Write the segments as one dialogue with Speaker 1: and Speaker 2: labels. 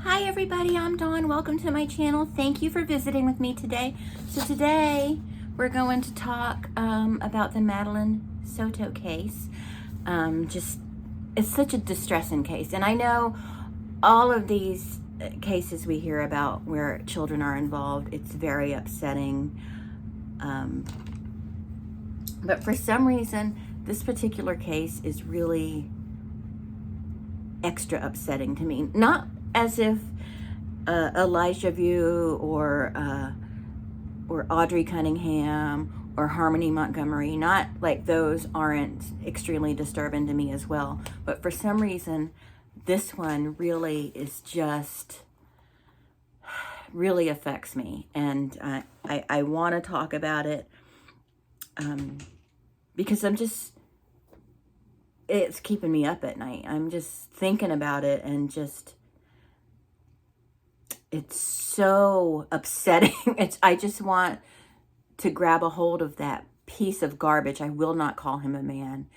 Speaker 1: Hi everybody, I'm Dawn. Welcome to my channel. Thank you for visiting with me today. So today we're going to talk about the Madeline Soto case. It's such a distressing case, and I know all of these cases we hear about where children are involved, it's very upsetting. But for some reason, this particular case is really extra upsetting to me. Not as if Elijah View or Audrey Cunningham or Harmony Montgomery, not like those aren't extremely disturbing to me as well. But for some reason, this one really is just, really affects me. And I want to talk about it because it's keeping me up at night. I'm just thinking about it and it's so upsetting. I just want to grab a hold of that piece of garbage. I will not call him a man.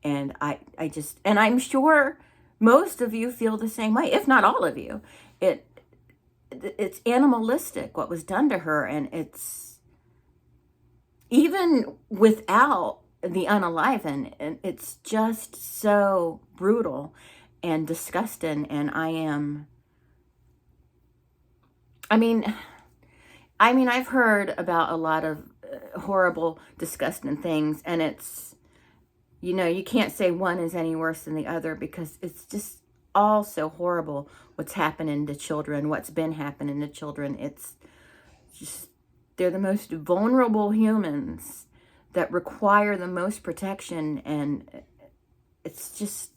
Speaker 1: And and I'm sure most of you feel the same way, if not all of you. It's animalistic what was done to her, and it's even without the unalive, and it's just so brutal and disgusting. And I've heard about a lot of horrible, disgusting things, and it's, you can't say one is any worse than the other because it's just all so horrible what's happening to children, what's been happening to children. It's just, they're the most vulnerable humans that require the most protection, and it's just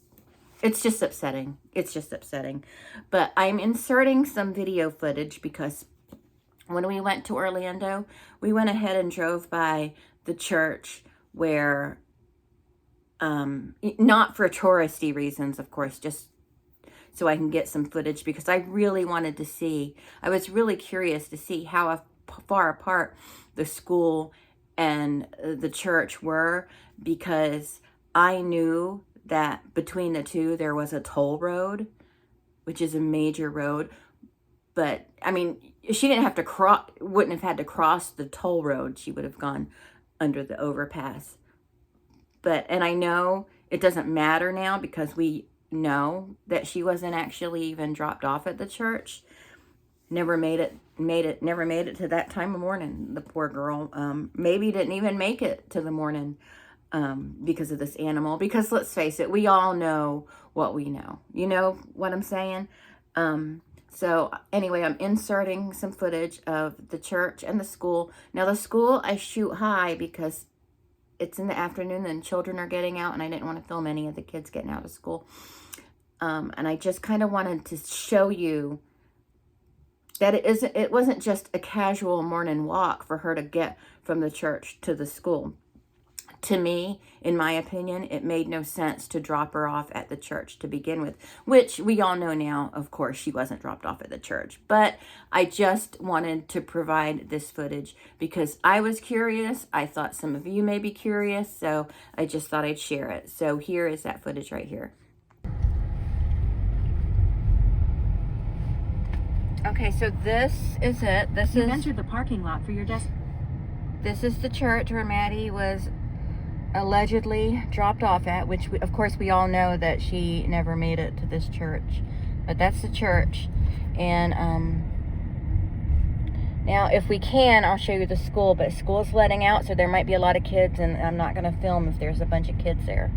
Speaker 1: upsetting. It's just upsetting. But I'm inserting some video footage because when we went to Orlando, we went ahead and drove by the church where, not for touristy reasons, of course, just so I can get some footage, because I really wanted to see, I was really curious to see how far apart the school and the church were, because I knew that between the two there was a toll road, which is a major road. But she didn't have to wouldn't have had to cross the toll road. She would have gone under the overpass. And I know it doesn't matter now because we know that she wasn't actually even dropped off at the church. Never made it to that time of morning, the poor girl. Maybe didn't even make it to the morning because of this animal. Because let's face it, we all know what we know. You know what I'm saying? So anyway, I'm inserting some footage of the church and the school. Now the school I shoot high because it's in the afternoon and children are getting out, and I didn't want to film any of the kids getting out of school. And I just kind of wanted to show you that it wasn't just a casual morning walk for her to get from the church to the school. To me, in my opinion, it made no sense to drop her off at the church to begin with, which we all know now, of course, she wasn't dropped off at the church. But I just wanted to provide this footage because I was curious. I thought some of you may be curious, so I just thought I'd share it. So here is that footage right here. Okay, so this is it.
Speaker 2: You've entered the parking lot for your desk.
Speaker 1: This is the church where Maddie was allegedly dropped off at, which of course we all know that she never made it to this church. But that's the church. And now if we can, I'll show you the school. But school's letting out, so there might be a lot of kids, and I'm not going to film if there's a bunch of kids there.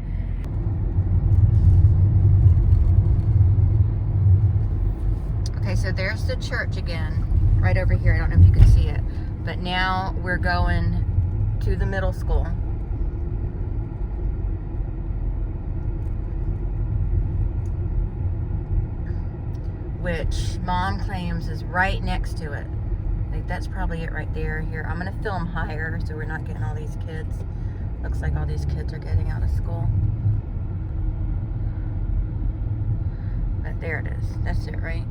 Speaker 1: Okay, so there's the church again, right over here. I don't know if you can see it. But now we're going to the middle school. Which Mom claims is right next to it. Like, that's probably it right there. Here, I'm going to film higher so we're not getting all these kids. Looks like all these kids are getting out of school. But there it is. That's it, right?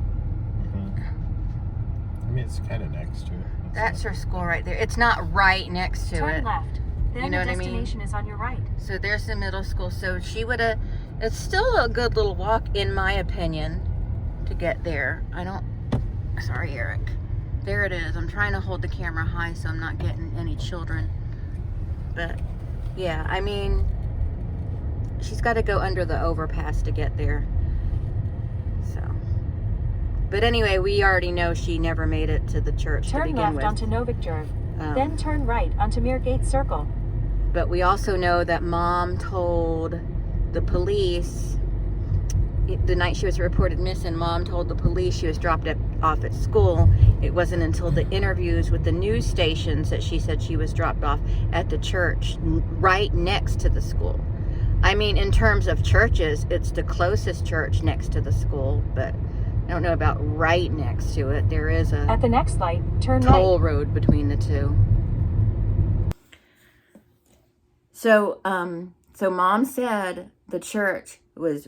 Speaker 3: It's kind of next to it.
Speaker 1: That's her school right there. It's not right next to it.
Speaker 2: Turn left. Then
Speaker 1: You know
Speaker 2: the
Speaker 1: what I mean?
Speaker 2: destination is on your right.
Speaker 1: So there's the middle school. So she would have, it's still a good little walk in my opinion to get there. I don't Sorry, Eric. There it is. I'm trying to hold the camera high so I'm not getting any children. But yeah, I mean, she's got to go under the overpass to get there. So, but anyway, we already know she never made it to the church to
Speaker 2: Turn
Speaker 1: begin
Speaker 2: left
Speaker 1: with.
Speaker 2: onto Novik. Then turn right onto Mirgate Circle.
Speaker 1: But we also know that Mom told the police the night she was reported missing. Mom told the police she was dropped off at school. It wasn't until the interviews with the news stations that she said she was dropped off at the church right next to the school. I mean, in terms of churches, it's the closest church next to the school, but I don't know about right next to it. There is a
Speaker 2: At the next light, turn
Speaker 1: toll
Speaker 2: right.
Speaker 1: road between the two. So Mom said the church was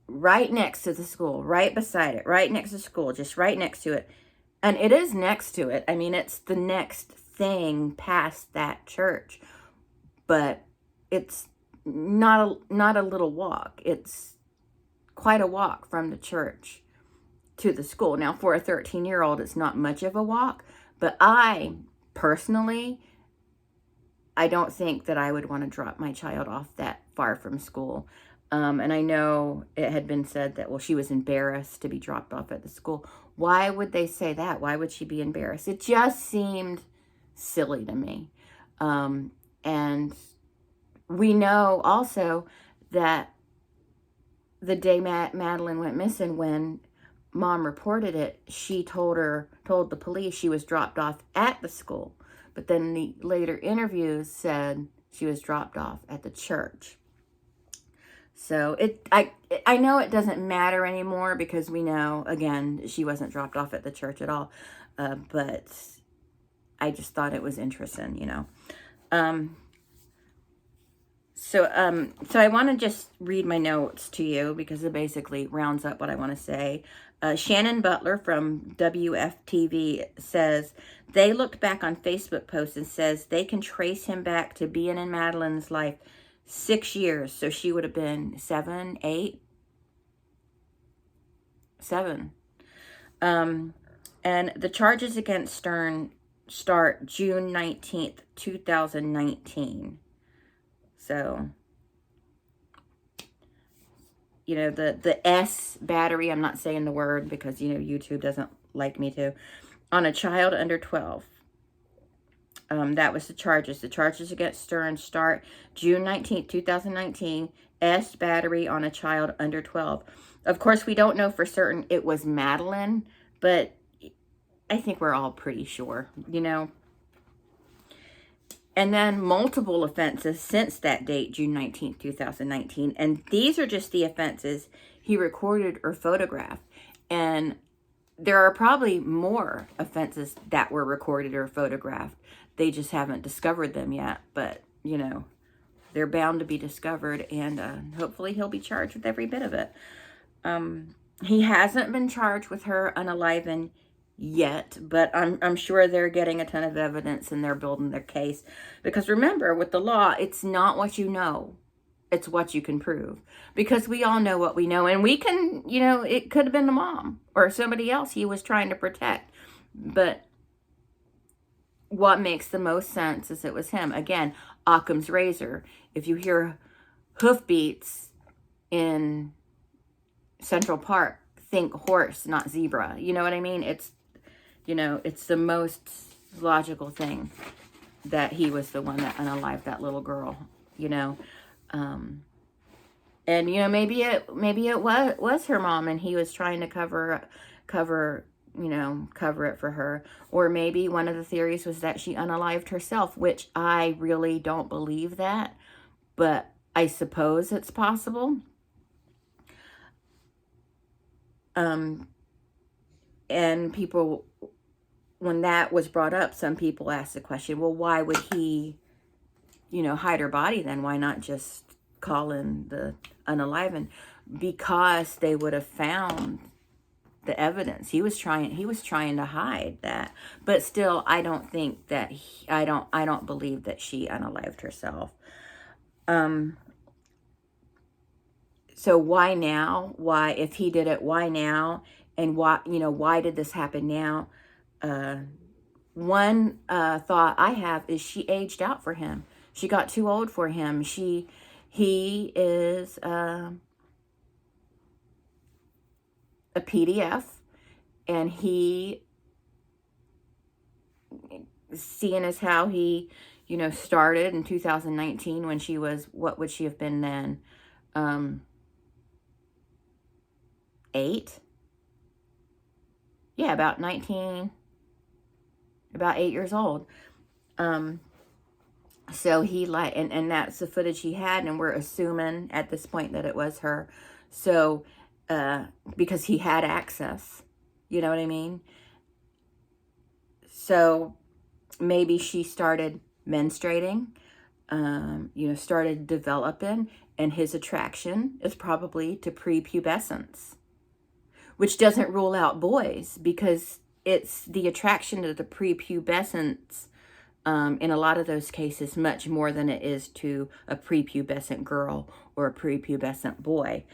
Speaker 1: right next to the school, right beside it, right next to school, just right next to it. And it is next to it. I mean, it's the next thing past that church. But it's not a little walk. It's quite a walk from the church to the school. Now, for a 13-year-old, it's not much of a walk. But I, personally, I don't think that I would want to drop my child off that far from school. And I know it had been said that, well, she was embarrassed to be dropped off at the school. Why would they say that? Why would she be embarrassed? It just seemed silly to me. And we know also that the day Madeline went missing, when Mom reported it, she told the police she was dropped off at the school. But then the later interviews said she was dropped off at the church. So I know it doesn't matter anymore because we know, again, she wasn't dropped off at the church at all. But I just thought it was interesting, you know. So I want to just read my notes to you because it basically rounds up what I want to say. Shannon Butler from WFTV says, they looked back on Facebook posts and says they can trace him back to being in Madeline's life 6 years. So she would have been 7, 8, 7. And the charges against Stern start June 19th, 2019. So, you know, the S battery, I'm not saying the word because, you know, YouTube doesn't like me to, on a child under 12. That was the charges. The charges against Stern start June 19th, 2019. S battery on a child under 12. Of course, we don't know for certain it was Madeline, but I think we're all pretty sure, you know. And then multiple offenses since that date, June 19th, 2019. And these are just the offenses he recorded or photographed. And there are probably more offenses that were recorded or photographed. They just haven't discovered them yet. But, you know, they're bound to be discovered. And hopefully he'll be charged with every bit of it. He hasn't been charged with her unaliven yet, but I'm sure they're getting a ton of evidence and they're building their case. Because remember, with the law, it's not what you know, it's what you can prove. Because we all know what we know, and we can, you know, it could have been the mom or somebody else he was trying to protect. But what makes the most sense is it was him. Again, Occam's razor. If you hear hoofbeats in Central Park, think horse, not zebra. You know what I mean? It's, you know, it's the most logical thing that he was the one that unalived that little girl, you know. And, you know, maybe it was her mom and he was trying to cover it for her. Or maybe one of the theories was that she unalived herself, which I really don't believe that, but I suppose it's possible. And people, when that was brought up, some people asked the question, well, why would he, you know, hide her body then? Why not just call in the unaliven? Because they would have found the evidence. He was trying to hide that. But still, I don't think that I don't believe that she unalived herself. So why now? Why, if he did it, why now? and why did this happen now? One thought I have is she aged out for him. She got too old for him. He is a PDF, and he, seeing as how he, started in 2019 when she was, what would she have been then? 8? Yeah, about 8 years old. So he and that's the footage he had, and we're assuming at this point that it was her. So, because he had access, you know what I mean? So maybe she started menstruating, started developing, and his attraction is probably to prepubescence, which doesn't rule out boys, because it's the attraction to the prepubescence in a lot of those cases much more than it is to a prepubescent girl or a prepubescent boy.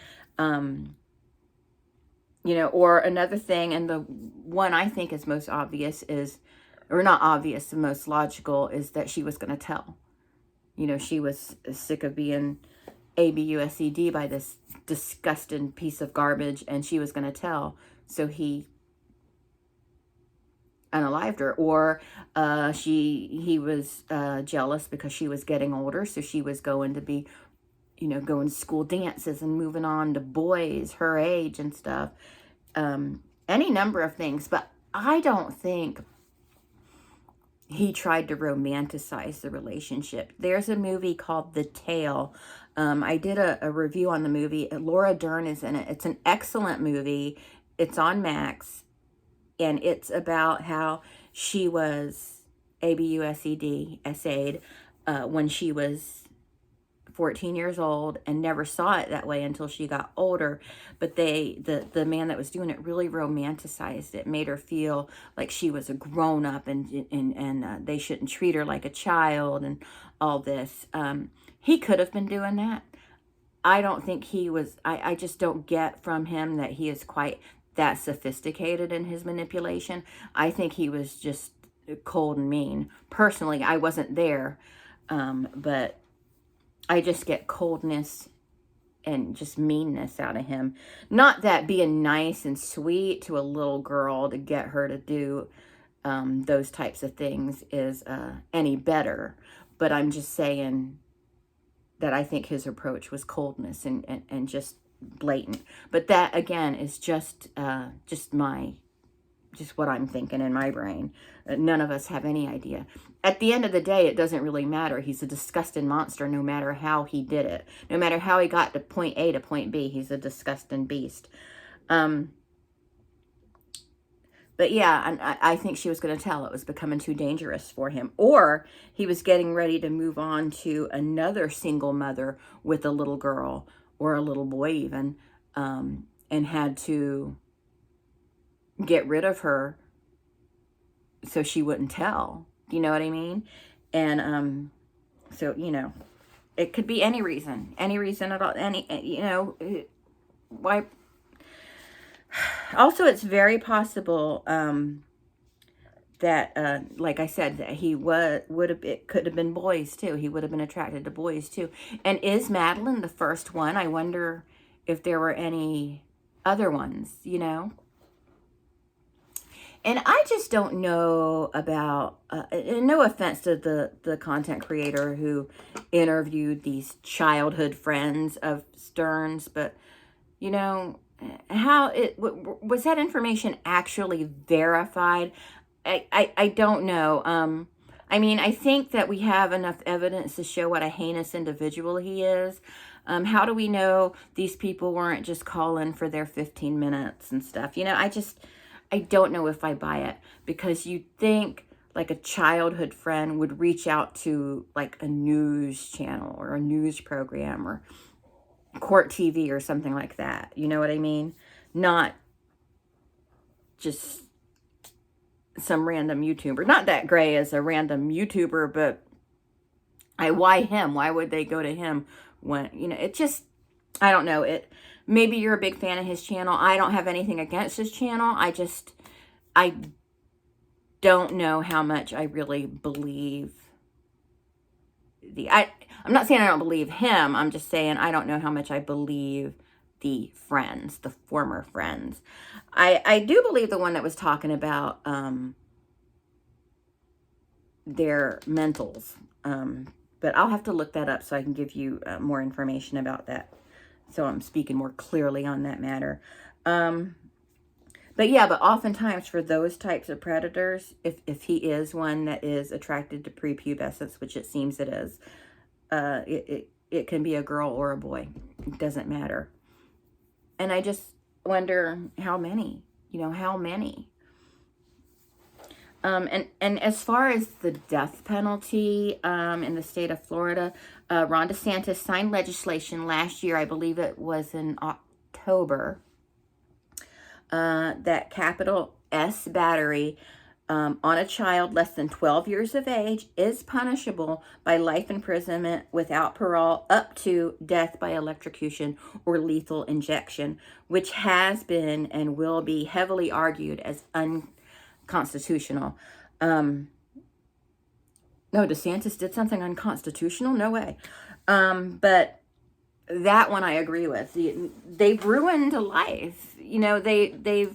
Speaker 1: Or another thing, and the one I think is most obvious is, or not obvious, the most logical, is that she was going to tell. She was sick of being ABUSED by this disgusting piece of garbage, and she was going to tell. So he unalived her. Or he was jealous because she was getting older, so she was going to be, going to school dances and moving on to boys her age and stuff. Any number of things. But I don't think he tried to romanticize the relationship. There's a movie called The Tale. I did a review on the movie. Laura Dern is in it. It's an excellent movie. It's on Max. And it's about how she was SA'd when she was 14 years old, and never saw it that way until she got older. But the man that was doing it really romanticized it, made her feel like she was a grown-up, and they shouldn't treat her like a child and all this. He could have been doing that. I don't think he was. I just don't get from him that he is quite that sophisticated in his manipulation. I think he was just cold and mean. Personally, I wasn't there, but I just get coldness and just meanness out of him. Not that being nice and sweet to a little girl to get her to do those types of things is any better, but I'm just saying that I think his approach was coldness and just blatant. But that, again, is just what I'm thinking in my brain. None of us have any idea. At the end of the day, it doesn't really matter. He's a disgusting monster no matter how he did it. No matter how he got to point A to point B, he's a disgusting beast. But yeah, and I think she was going to tell. It was becoming too dangerous for him. Or he was getting ready to move on to another single mother with a little girl, or a little boy even, and had to get rid of her so she wouldn't tell. Do you know what I mean? And so, it could be any reason at all. Why? Also, it's very possible that, like I said, that he it could have been boys too. He would have been attracted to boys too. And is Madeline the first one? I wonder if there were any other ones, And I just don't know about, and no offense to the content creator who interviewed these childhood friends of Stern's, but, how was that information actually verified? I don't know. I think that we have enough evidence to show what a heinous individual he is. How do we know these people weren't just calling for their 15 minutes and stuff? I don't know if I buy it, because you'd think like a childhood friend would reach out to like a news channel or a news program or Court TV or something like that. You know what I mean? Not just some random YouTuber. Not that Gray is a random YouTuber, but why him? Why would they go to him when, it just, I don't know it. Maybe you're a big fan of his channel. I don't have anything against his channel. I don't know how much I really believe I'm not saying I don't believe him. I'm just saying I don't know how much I believe the friends, the former friends. I do believe the one that was talking about their mentals. But I'll have to look that up so I can give you more information about that. So I'm speaking more clearly on that matter. But yeah, but oftentimes for those types of predators, if he is one that is attracted to prepubescence, which it seems it is, it can be a girl or a boy. It doesn't matter. And I just wonder how many, how many. And as far as the death penalty in the state of Florida, Ron DeSantis signed legislation last year, I believe it was in October, that capital S battery on a child less than 12 years of age is punishable by life imprisonment without parole up to death by electrocution or lethal injection, which has been and will be heavily argued as unconstitutional. No, DeSantis did something unconstitutional? No way. But that one I agree with. They've ruined a life. They've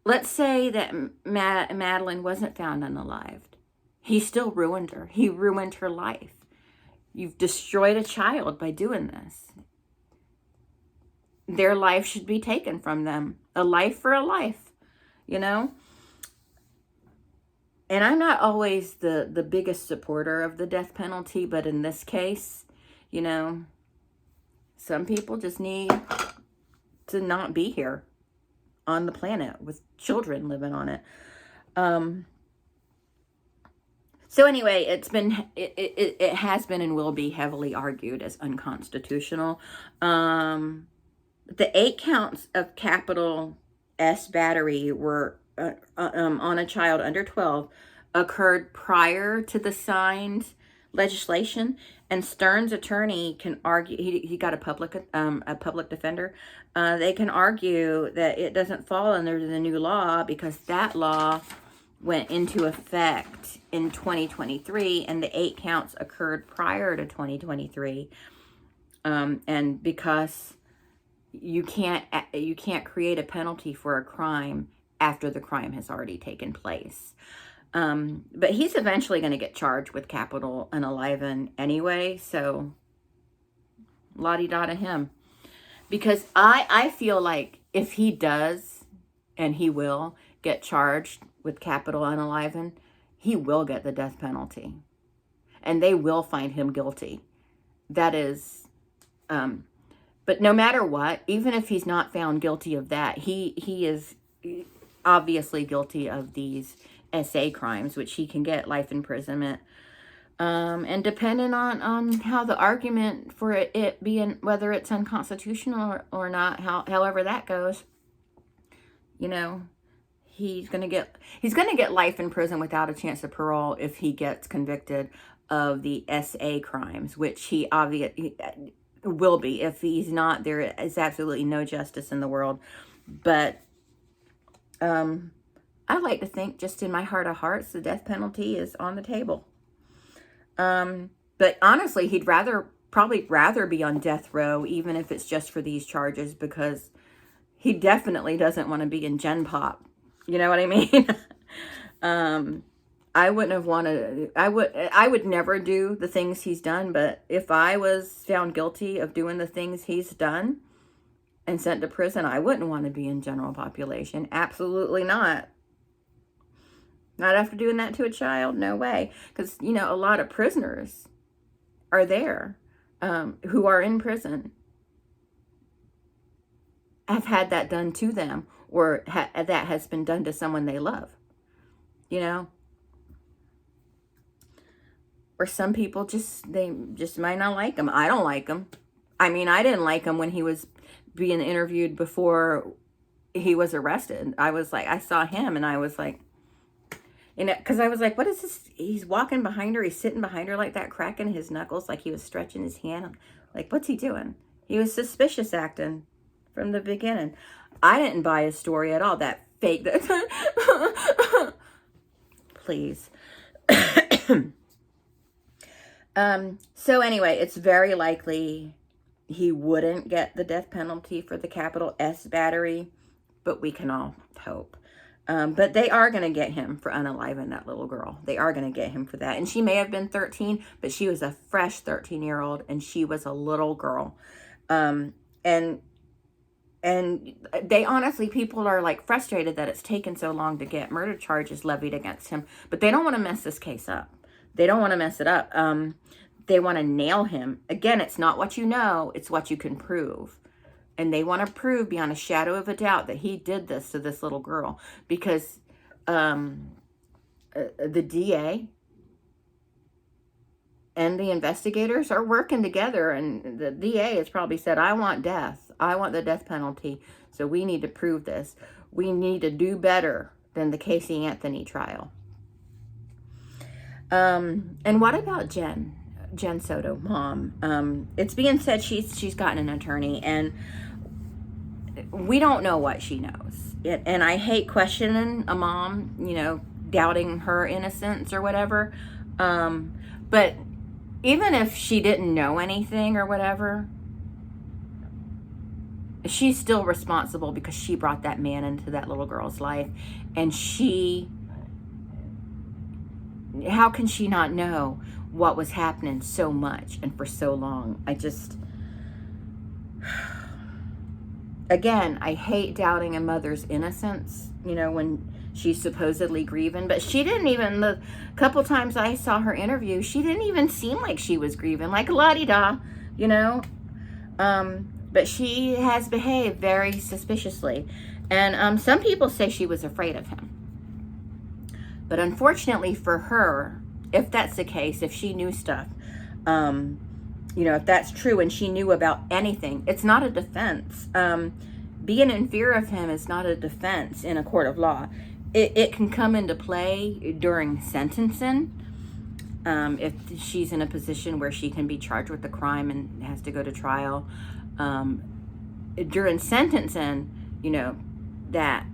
Speaker 1: let's say that Madeline wasn't found unalived. He still ruined her. He ruined her life. You've destroyed a child by doing this. Their life should be taken from them. A life for a life, And I'm not always the biggest supporter of the death penalty, but in this case, some people just need to not be here on the planet with children living on it. So anyway, it has been and will be heavily argued as unconstitutional. The 8 counts of capital S battery were on a child under 12 occurred prior to the signed legislation, and Stern's attorney can argue, he got a public defender, they can argue that it doesn't fall under the new law because that law went into effect in 2023 and the 8 counts occurred prior to 2023, and because you can't create a penalty for a crime after the crime has already taken place. But he's eventually going to get charged with capital unaliving anyway, so la-di-da to him. Because I feel like if he does, and he will, get charged with capital unaliving, he will get the death penalty. And they will find him guilty. That is, but no matter what, even if he's not found guilty of that, he is obviously guilty of these SA crimes, which he can get life imprisonment. And depending on how the argument for it being, whether it's unconstitutional or not, however that goes, he's gonna get life in prison without a chance of parole if he gets convicted of the SA crimes, which he obviously will be. If he's not, there is absolutely no justice in the world. But I like to think, just in my heart of hearts, the death penalty is on the table. But honestly, he'd probably rather be on death row, even if it's just for these charges, because he definitely doesn't want to be in Gen Pop. You know what I mean? I wouldn't have wanted, I would never do the things he's done, but if I was found guilty of doing the things he's done and sent to prison, I wouldn't want to be in general population. Absolutely not. Not after doing that to a child. No way. Because, a lot of prisoners are there who are in prison, have had that done to them, or that has been done to someone they love. Or some people they just might not like him. I don't like him. I mean, I didn't like him when he was being interviewed before he was arrested. I was like, I saw him and I was like, And because I was like, what is this? He's walking behind her. He's sitting behind her like that, cracking his knuckles like he was stretching his hand. I'm like, what's he doing? He was suspicious acting from the beginning. I didn't buy his story at all. That fake. Please. So anyway, it's very likely he wouldn't get the death penalty for the capital S battery, but we can all hope. But they are going to get him for unaliving that little girl. They are going to get him for that. And she may have been 13, but she was a fresh 13-year-old, and she was a little girl. And they honestly, people are like frustrated that it's taken so long to get murder charges levied against him, but they don't want to mess this case up. They don't want to mess it up. They want to nail him. Again, it's not what you know, it's what you can prove. And they want to prove beyond a shadow of a doubt that he did this to this little girl, because the DA and the investigators are working together, and the DA has probably said, I want death. I want the death penalty. So we need to prove this. We need to do better than the Casey Anthony trial. And what about Jen Soto, mom? It's being said she's gotten an attorney, and we don't know what she knows. And I hate questioning a mom, doubting her innocence or whatever. But even if she didn't know anything or whatever, she's still responsible because she brought that man into that little girl's life. And how can she not know what was happening so much and for so long? Again, I hate doubting a mother's innocence, when she's supposedly grieving, but she didn't even, the couple times I saw her interview, she didn't even seem like she was grieving, like la-di-da, but she has behaved very suspiciously. And some people say she was afraid of him. But unfortunately for her, if that's the case, if she knew stuff, if that's true and she knew about anything, it's not a defense. Being in fear of him is not a defense in a court of law. It can come into play during sentencing. If she's in a position where she can be charged with a crime and has to go to trial. During sentencing, that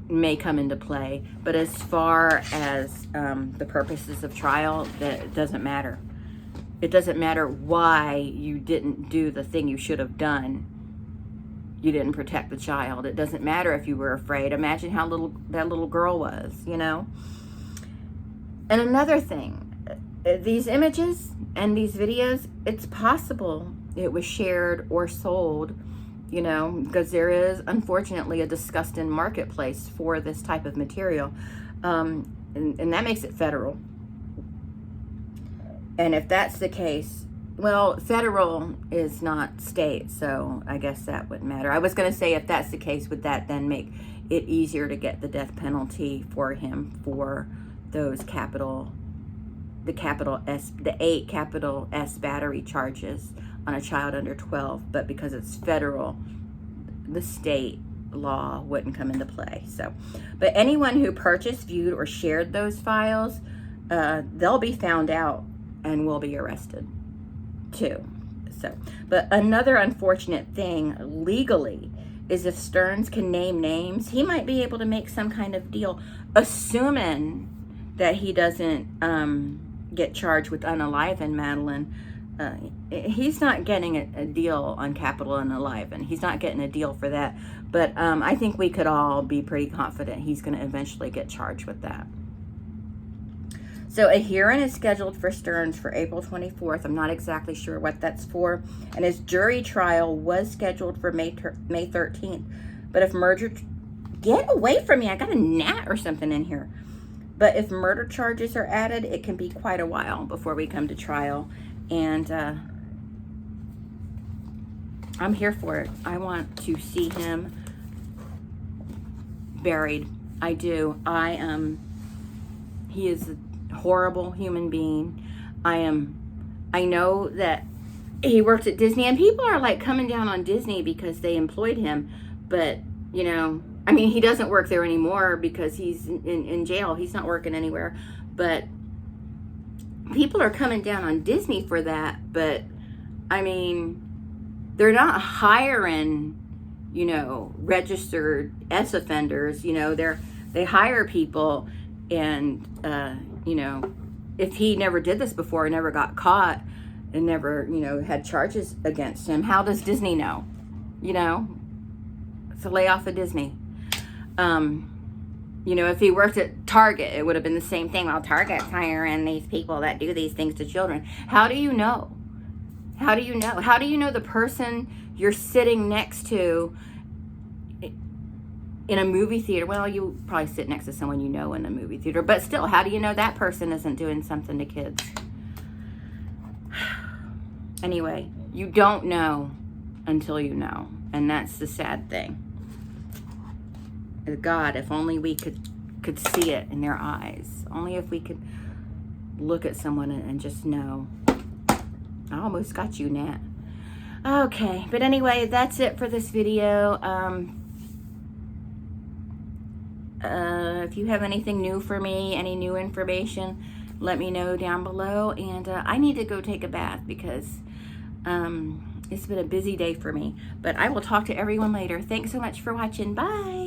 Speaker 1: may come into play. But as far as the purposes of trial, that doesn't matter. It doesn't matter why you didn't do the thing you should have done. You didn't protect the child. It doesn't matter if you were afraid. Imagine how little that little girl was, And another thing, these images and these videos, it's possible it was shared or sold, because there is, unfortunately, a disgusting marketplace for this type of material. And that makes it federal. And if that's the case, well, federal is not state, so I guess that wouldn't matter. I was going to say, if that's the case, would that then make it easier to get the death penalty for him for those the 8 capital S battery charges on a child under 12, but because it's federal, the state law wouldn't come into play. So, but anyone who purchased, viewed, or shared those files, they'll be found out and will be arrested too. So, but another unfortunate thing legally is if Stearns can name names, he might be able to make some kind of deal, assuming that he doesn't get charged with unaliving Madeline. He's not getting a deal on capital unaliving. He's not getting a deal for that. But I think we could all be pretty confident he's going to eventually get charged with that. So a hearing is scheduled for Stearns for April 24th. I'm not exactly sure what that's for. And his jury trial was scheduled for May 13th. But if murder... Get away from me. I got a gnat or something in here. But if murder charges are added, it can be quite a while before we come to trial. And I'm here for it. I want to see him buried. I do. He is a horrible human being. I know that he works at Disney, and people are like coming down on Disney because they employed him. But, I mean, he doesn't work there anymore because he's in jail. He's not working anywhere. But people are coming down on Disney for that. But, I mean, they're not hiring, you know, registered offenders. You know, they hire people, and, you know, if he never did this before, never got caught, and never, you know, had charges against him, how does Disney know? You know? It's a layoff of Disney. You know, if he worked at Target, it would have been the same thing. Well, Target's hiring these people that do these things to children. How do you know? How do you know? How do you know the person you're sitting next to in a movie theater? Well, you probably sit next to someone you know in a movie theater, but still, how do you know that person isn't doing something to kids? Anyway, you don't know until you know, and that's the sad thing. God, if only we could see it in their eyes. Only if we could look at someone and just know. I almost got you, Nat. Okay, but anyway, that's it for this video. If you have anything new for me, any new information, let me know down below. And I need to go take a bath because it's been a busy day for me. But I will talk to everyone later. Thanks so much for watching. Bye.